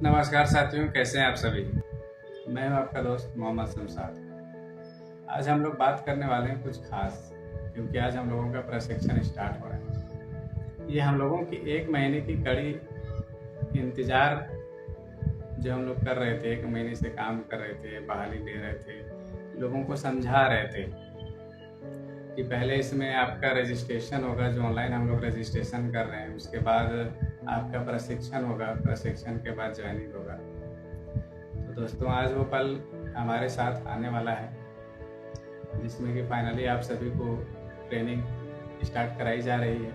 नमस्कार साथियों, कैसे हैं आप सभी। मैं हूं आपका दोस्त मोहम्मद शमशाद। आज हम लोग बात करने वाले हैं कुछ खास, क्योंकि आज हम लोगों का प्रशिक्षण स्टार्ट हो रहा है। ये हम लोगों की 1 महीने की कड़ी इंतज़ार जो हम लोग कर रहे थे, 1 महीने से काम कर रहे थे, बहाली ले रहे थे, लोगों को समझा रहे थे कि पहले इसमें आपका रजिस्ट्रेशन होगा, जो ऑनलाइन हम लोग रजिस्ट्रेशन कर रहे हैं, उसके बाद आपका प्रशिक्षण होगा, प्रशिक्षण के बाद ज्वाइनिंग होगा। तो दोस्तों, आज वो पल हमारे साथ आने वाला है, जिसमें कि फाइनली आप सभी को ट्रेनिंग स्टार्ट कराई जा रही है।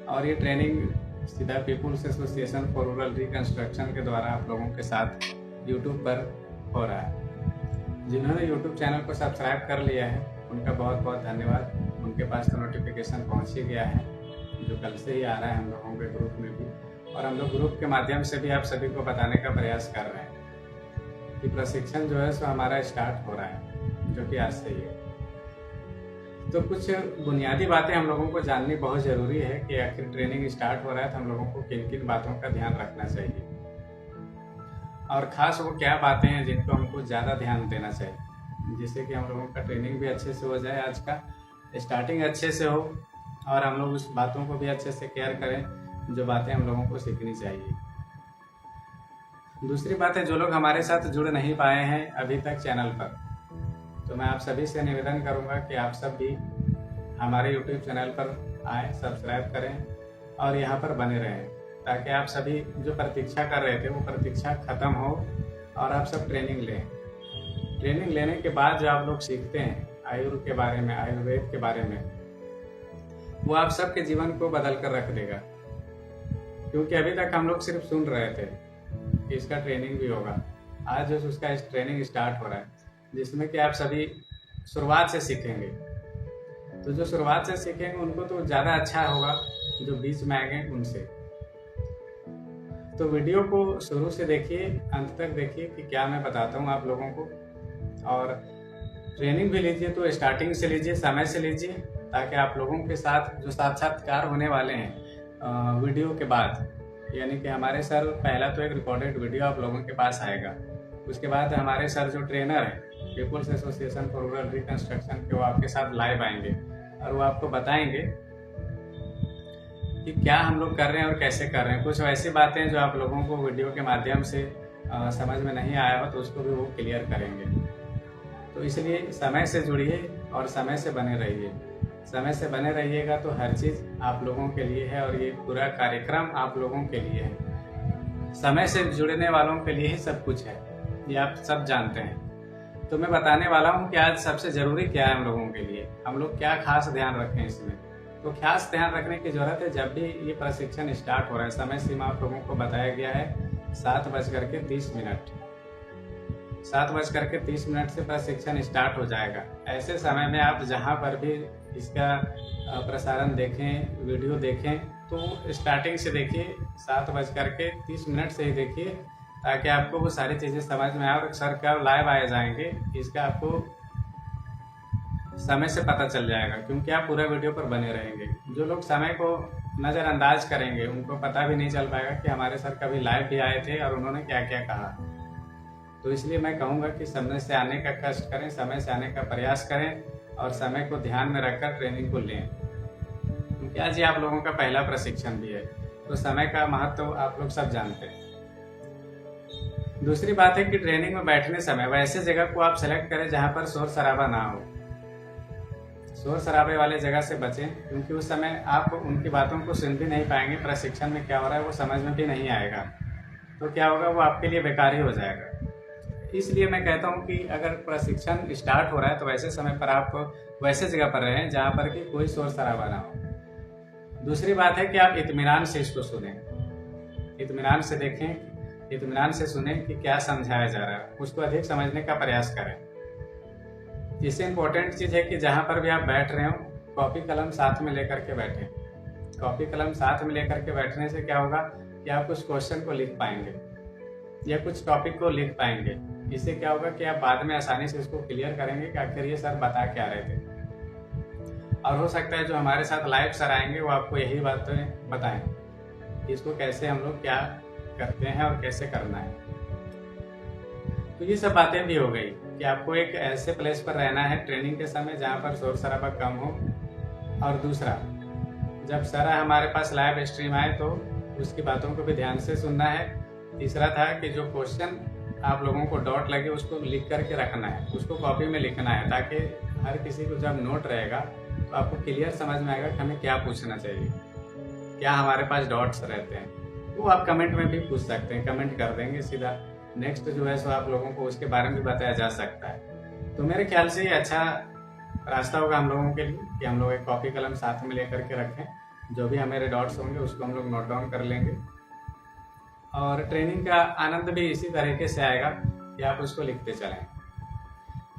और ये ट्रेनिंग सीधा People's Association for Rural Reconstruction के द्वारा आप लोगों के साथ यूट्यूब पर हो रहा है। जिन्होंने यूट्यूब चैनल को सब्सक्राइब कर लिया है, उनका बहुत बहुत धन्यवाद। उनके पास तो नोटिफिकेशन पहुंच ही गया है, जो कल से ही आ रहा है हम लोगों के ग्रुप में भी, और हम लोग ग्रुप के माध्यम से भी आप सभी को बताने का प्रयास कर रहे हैं कि प्रशिक्षण जो है सो हमारा स्टार्ट हो रहा है, जो कि आज से ही है। तो कुछ बुनियादी बातें हम लोगों को जाननी बहुत ज़रूरी है कि आखिर ट्रेनिंग स्टार्ट हो रहा है तो हम लोगों को किन किन बातों का ध्यान रखना चाहिए, और ख़ास वो क्या बातें हैं जिनको हमको ज़्यादा ध्यान देना चाहिए, जिससे कि हम लोगों का ट्रेनिंग भी अच्छे से हो जाए, आज का स्टार्टिंग अच्छे से हो, और हम लोग उस बातों को भी अच्छे से केयर करें जो बातें हम लोगों को सीखनी चाहिए। दूसरी बात है, जो लोग हमारे साथ जुड़ नहीं पाए हैं अभी तक चैनल पर, तो मैं आप सभी से निवेदन करूंगा कि आप सब भी हमारे यूट्यूब चैनल पर आएँ, सब्सक्राइब करें और यहाँ पर बने रहें, ताकि आप सभी जो प्रतीक्षा कर रहे थे वो प्रतीक्षा ख़त्म हो और आप सब ट्रेनिंग लें। ट्रेनिंग लेने के बाद जो आप लोग सीखते हैं आयुर्वेद के बारे में, आयुर्वेद के बारे में, वो आप सबके जीवन को बदल कर रख देगा। क्योंकि अभी तक हम लोग सिर्फ सुन रहे थे कि इसका ट्रेनिंग भी होगा, आज जो उसका ट्रेनिंग स्टार्ट हो रहा है, जिसमें कि आप सभी शुरुआत से सीखेंगे। तो जो शुरुआत से सीखेंगे उनको तो ज़्यादा अच्छा होगा, जो बीच में आएंगे उनसे। तो वीडियो को शुरू से देखिए, अंत तक देखिए कि क्या मैं बताता हूँ आप लोगों को, और ट्रेनिंग भी लीजिए तो स्टार्टिंग से लीजिए, समय से लीजिए, ताकि आप लोगों के साथ जो साक्षात्कार होने वाले हैं वीडियो के बाद, यानी कि हमारे सर, पहला तो एक रिकॉर्डेड वीडियो आप लोगों के पास आएगा, उसके बाद हमारे सर जो ट्रेनर है People's Association for Rural Reconstruction के, वो आपके साथ लाइव आएंगे और वो आपको बताएंगे कि क्या हम लोग कर रहे हैं और कैसे कर रहे हैं। कुछ ऐसी बातें जो आप लोगों को वीडियो के माध्यम से समझ में नहीं आया हो, तो उसको भी वो क्लियर करेंगे। तो इसलिए समय से जुड़िए और समय से बने रहिए। समय से बने रहिएगा तो हर चीज़ आप लोगों के लिए है, और ये पूरा कार्यक्रम आप लोगों के लिए है। समय से जुड़ने वालों के लिए ही सब कुछ है, ये आप सब जानते हैं। तो मैं बताने वाला हूँ कि आज सबसे ज़रूरी क्या है हम लोगों के लिए, हम लोग क्या खास ध्यान रखें इसमें। तो खास ध्यान रखने की ज़रूरत है, जब भी ये प्रशिक्षण स्टार्ट हो रहा है, समय सीमा आप लोगों को बताया गया है 7:30। 7:30 से प्रशिक्षण स्टार्ट हो जाएगा। ऐसे समय में आप जहाँ पर भी इसका प्रसारण देखें, वीडियो देखें, तो स्टार्टिंग से देखिए, 7:30 से ही देखिए, ताकि आपको वो सारी चीज़ें समझ में आए, और सर कब लाइव आए जाएंगे इसका आपको समय से पता चल जाएगा, क्योंकि आप पूरा वीडियो पर बने रहेंगे। जो लोग समय को नज़रअंदाज करेंगे उनको पता भी नहीं चल पाएगा कि हमारे सर कभी लाइव भी आए थे और उन्होंने क्या क्या कहा। तो इसलिए मैं कहूँगा कि समय से आने का कष्ट करें, समय से आने का प्रयास करें, और समय को ध्यान में रखकर ट्रेनिंग को लें, क्योंकि आज ये आप लोगों का पहला प्रशिक्षण भी है, तो समय का महत्व आप लोग सब जानते हैं। दूसरी बात है कि ट्रेनिंग में बैठने समय वैसे जगह को आप सेलेक्ट करें जहाँ पर शोर शराबा ना हो। शोर शराबे वाले जगह से बचें, क्योंकि उस समय आप उनकी बातों को सुन भी नहीं पाएंगे, प्रशिक्षण में क्या हो रहा है वो समझ में भी नहीं आएगा, तो क्या होगा, वो आपके लिए बेकार ही हो जाएगा। इसलिए मैं कहता हूं कि अगर प्रशिक्षण स्टार्ट हो रहा है तो वैसे समय पर आप वैसे जगह पर रहें जहां पर कि कोई शोर शराबा ना हो। दूसरी बात है कि आप इत्मीनान से इसको सुनें, इत्मीनान से देखें, इत्मीनान से सुनें कि क्या समझाया जा रहा है, उसको अधिक समझने का प्रयास करें। इससे इम्पोर्टेंट चीज़ है कि जहाँ पर भी आप बैठ रहे हो, कॉपी कलम साथ में लेकर के बैठें। कॉपी कलम साथ में लेकर के बैठने से क्या होगा कि आप उस क्वेश्चन को लिख पाएंगे या कुछ टॉपिक को लिख पाएंगे। इससे क्या होगा कि आप बाद में आसानी से इसको क्लियर करेंगे कि आखिर ये सर बता क्या रहे थे। और हो सकता है जो हमारे साथ लाइव सर आएंगे वो आपको यही बातें बताएं कि इसको कैसे हम लोग क्या करते हैं और कैसे करना है। तो ये सब बातें भी हो गई कि आपको एक ऐसे प्लेस पर रहना है ट्रेनिंग के समय जहाँ पर शोर शराबा कम हो, और दूसरा, जब सर हमारे पास लाइव स्ट्रीम आए तो उसकी बातों को भी ध्यान से सुनना है। तीसरा था कि जो क्वेश्चन आप लोगों को डाउट लगे उसको लिख करके रखना है, उसको कॉपी में लिखना है, ताकि हर किसी को जब नोट रहेगा तो आपको क्लियर समझ में आएगा कि हमें क्या पूछना चाहिए, क्या हमारे पास डाउट्स रहते हैं। वो आप कमेंट में भी पूछ सकते हैं, कमेंट कर देंगे सीधा। नेक्स्ट जो है सो आप लोगों को उसके बारे में भी बताया जा सकता है। तो मेरे ख्याल से ये अच्छा रास्ता होगा हम लोगों के लिए कि हम लोग एक कॉपी कलम साथ में लेकर के रखें, जो भी हमारे डाउट्स होंगे उसको हम लोग नोट डाउन कर लेंगे, और ट्रेनिंग का आनंद भी इसी तरीके से आएगा कि आप उसको लिखते चलें।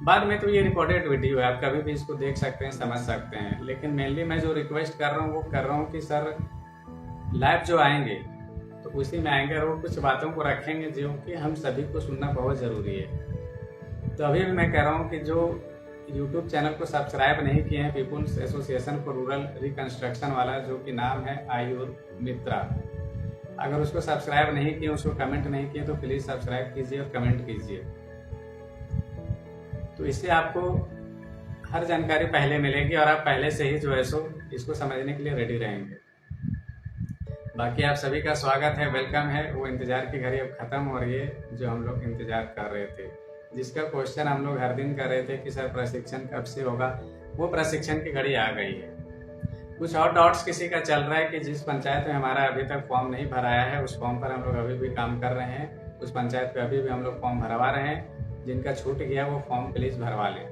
बाद में तो ये रिकॉर्डेड वीडियो है, आप कभी भी इसको देख सकते हैं, समझ सकते हैं, लेकिन मेनली मैं जो रिक्वेस्ट कर रहा हूँ वो कर रहा हूँ कि सर लाइव जो आएंगे तो उसी में आएंगे और वो कुछ बातों को रखेंगे जो कि हम सभी को सुनना बहुत ज़रूरी है। तो अभी भी मैं कह रहा हूँ कि जो यूट्यूब चैनल को सब्सक्राइब नहीं किए हैं, People's Association for Rural Reconstruction वाला, जो कि नाम है आयुर मित्रा, अगर उसको सब्सक्राइब नहीं किए, उसको कमेंट नहीं किए तो प्लीज़ सब्सक्राइब कीजिए और कमेंट कीजिए। तो इससे आपको हर जानकारी पहले मिलेगी और आप पहले से ही जो है सो इसको समझने के लिए रेडी रहेंगे। बाकी आप सभी का स्वागत है, वेलकम है। वो इंतज़ार की घड़ी अब ख़त्म हो रही है जो हम लोग इंतज़ार कर रहे थे, जिसका क्वेश्चन हम लोग हर दिन कर रहे थे कि सर प्रशिक्षण कब से होगा, वो प्रशिक्षण की घड़ी आ गई है। कुछ और डाउट्स किसी का चल रहा है कि जिस पंचायत में हमारा अभी तक फॉर्म नहीं भराया है उस फॉर्म पर हम लोग अभी भी काम कर रहे हैं, उस पंचायत पे अभी भी हम लोग फॉर्म भरवा रहे हैं। जिनका छूट गया वो फॉर्म प्लीज़ भरवा लें।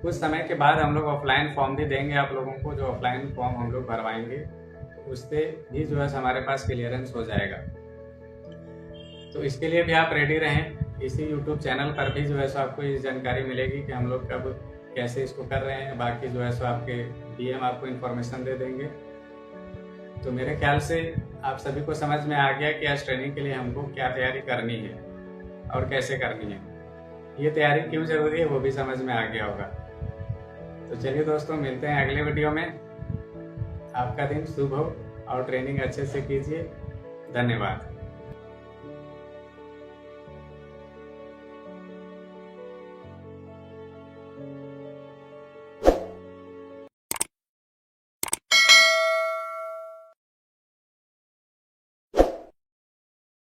कुछ समय के बाद हम लोग ऑफलाइन फॉर्म भी देंगे आप लोगों को, जो ऑफलाइन फॉर्म हम लोग भरवाएंगे उससे भी जो है हमारे पास क्लियरेंस हो जाएगा। तो इसके लिए भी आप रेडी रहें। इसी यूट्यूब चैनल पर भी जो है सो आपको ये जानकारी मिलेगी कि हम लोग कब कैसे इसको कर रहे हैं। बाकी जो है सो आपके डीएम आपको इन्फॉर्मेशन दे देंगे। तो मेरे ख्याल से आप सभी को समझ में आ गया कि आज ट्रेनिंग के लिए हमको क्या तैयारी करनी है और कैसे करनी है। ये तैयारी क्यों जरूरी है वो भी समझ में आ गया होगा। तो चलिए दोस्तों, मिलते हैं अगले वीडियो में। आपका दिन शुभ हो और ट्रेनिंग अच्छे से कीजिए। धन्यवाद।